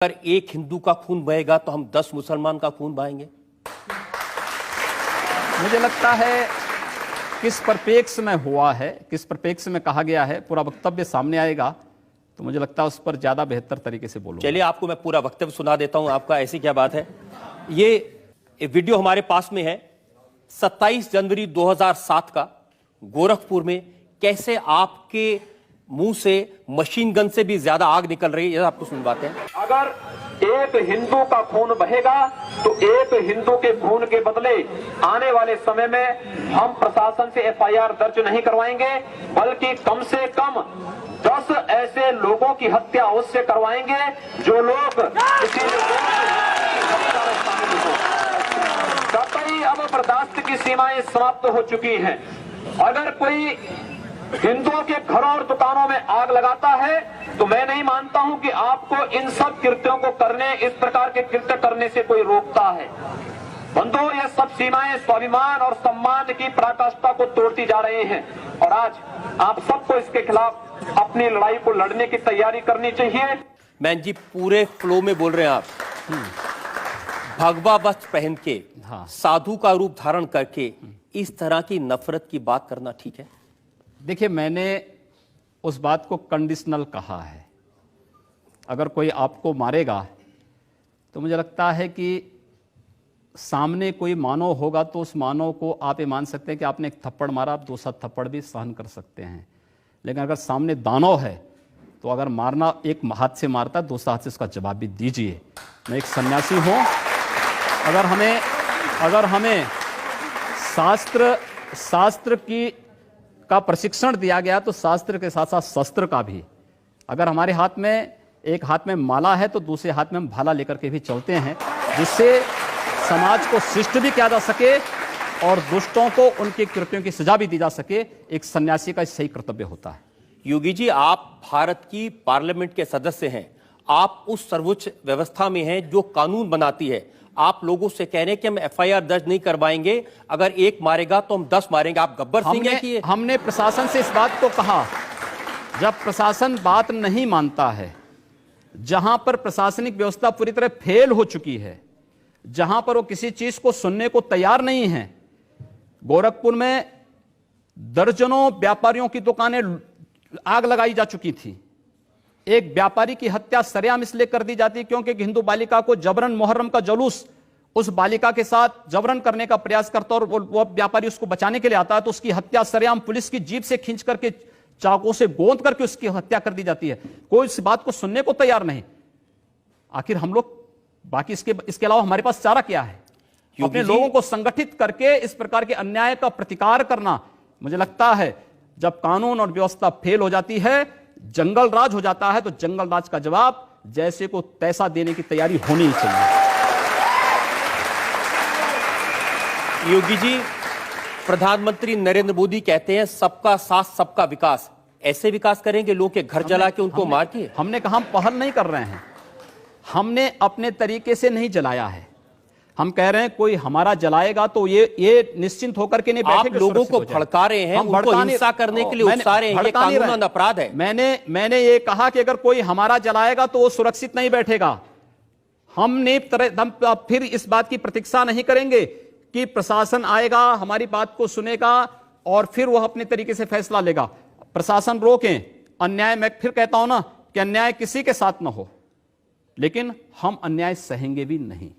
अगर एक हिंदू का खून बहेगा तो हम 10 मुसलमान का खून बहाएंगे। मुझे लगता है किस परिप्रेक्ष्य में हुआ है, किस परिप्रेक्ष्य में कहा गया है, पूरा वक्तव्य सामने आएगा तो मुझे लगता है उस पर ज्यादा बेहतर तरीके से बोलूंगा। चलिए आपको मैं पूरा वक्तव्य सुना देता हूं आपका, ऐसी क्या बात है। ये वीडियो हमारे पास में है 27 जनवरी 2007 का, गोरखपुर में कैसे आपके मुंह से मशीन गन से भी ज्यादा आग निकल रही है, आपको सुनवाते हैं। अगर एक हिंदू का खून बहेगा तो एक हिंदू के खून के बदले आने वाले समय में हम प्रशासन से एफआईआर दर्ज नहीं करवाएंगे, बल्कि कम से कम 10 ऐसे लोगों की हत्या उससे करवाएंगे जो लोग किसी कतई अब बर्दाश्त की सीमाएं समाप्त हो चुकी हैं। अगर कोई हिंदुओं के घरों और दुकानों में आग लगाता है तो मैं नहीं मानता हूं कि आपको इन सब कृत्यों को करने, इस प्रकार के कृत्य करने से कोई रोकता है। बंधुओं, ये सब सीमाएं स्वाभिमान और सम्मान की पराकाष्ठा को तोड़ती जा रहे हैं और आज आप सबको इसके खिलाफ अपनी लड़ाई को लड़ने की तैयारी करनी चाहिए। मैन जी पूरे फ्लो में बोल रहे हैं आप, भगवा वस्त्र पहन के, हाँ। साधु का रूप धारण करके इस तरह की नफरत की बात करना ठीक है? देखिए, मैंने उस बात को कंडीशनल कहा है। अगर कोई आपको मारेगा तो मुझे लगता है कि सामने कोई मानव होगा तो उस मानव को आप ये मान सकते हैं कि आपने एक थप्पड़ मारा, आप दूसरा थप्पड़ भी सहन कर सकते हैं। लेकिन अगर सामने दानव है तो अगर मारना, एक हाथ से मारता है दूसरा हाथ से उसका जवाब भी दीजिए। मैं एक सन्यासी हूँ, अगर हमें शास्त्र का प्रशिक्षण दिया गया तो शास्त्र के साथ साथ शस्त्र का भी। अगर हमारे हाथ में, एक हाथ में माला है तो दूसरे हाथ में हम भाला लेकर के भी चलते हैं, जिससे समाज को शिष्ट भी किया जा सके और दुष्टों को उनके कृत्यों की सजा भी दी जा सके। एक सन्यासी का सही कर्तव्य होता है। योगी जी, आप भारत की पार्लियामेंट के सदस्य हैं, आप उस सर्वोच्च व्यवस्था में हैं जो कानून बनाती है। आप लोगों से कह रहे हैं कि हम एफआईआर दर्ज नहीं करवाएंगे, अगर एक मारेगा तो हम 10 मारेंगे। आप गब्बर सिंह हैं कि हमने प्रशासन से इस बात को कहा, जब प्रशासन बात नहीं मानता है, जहां पर प्रशासनिक व्यवस्था पूरी तरह फेल हो चुकी है, जहां पर वो किसी चीज को सुनने को तैयार नहीं है। गोरखपुर में दर्जनों व्यापारियों की दुकानें आग लगाई जा चुकी थी। एक व्यापारी की हत्या सरेआम इसलिए कर दी जाती क्योंकि हिंदू बालिका को जबरन, मुहर्रम का जुलूस उस बालिका के साथ जबरन करने का प्रयास करता और वो व्यापारी उसको बचाने के लिए आता है तो उसकी हत्या सरेआम पुलिस की जीप से खींच करके, चाकू से गोंद करके उसकी हत्या कर दी जाती है। कोई इस बात को सुनने को तैयार नहीं। आखिर हम लोग बाकी इसके अलावा हमारे पास चारा क्या है? अपने लोगों को संगठित करके इस प्रकार के अन्याय का प्रतिकार करना। मुझे लगता है जब कानून और व्यवस्था फेल हो जाती है, जंगल राज हो जाता है, तो जंगल राज का जवाब जैसे को तैसा देने की तैयारी होनी ही चाहिए। योगी जी, प्रधानमंत्री नरेंद्र मोदी कहते हैं सबका साथ सबका विकास। ऐसे विकास करेंगे लोग के घर जला के उनको मार के? हमने कहा हम पहल नहीं कर रहे हैं, हमने अपने तरीके से नहीं जलाया है। हम कह रहे हैं कोई हमारा जलाएगा तो ये निश्चिंत होकर के नहीं बैठेंगे। आप लोगों को भड़का रहे हैं, उनको हिंसा करने के लिए उकसा रहे हैं, ये कानूनन अपराध है। मैंने ये कहा कि अगर कोई हमारा जलाएगा तो वो सुरक्षित नहीं बैठेगा। हम फिर इस बात की प्रतीक्षा नहीं करेंगे कि प्रशासन आएगा, हमारी बात को सुनेगा और फिर वह अपने तरीके से फैसला लेगा। प्रशासन रोकें अन्याय। मैं फिर कहता हूं ना कि अन्याय किसी के साथ ना हो, लेकिन हम अन्याय सहेंगे भी नहीं।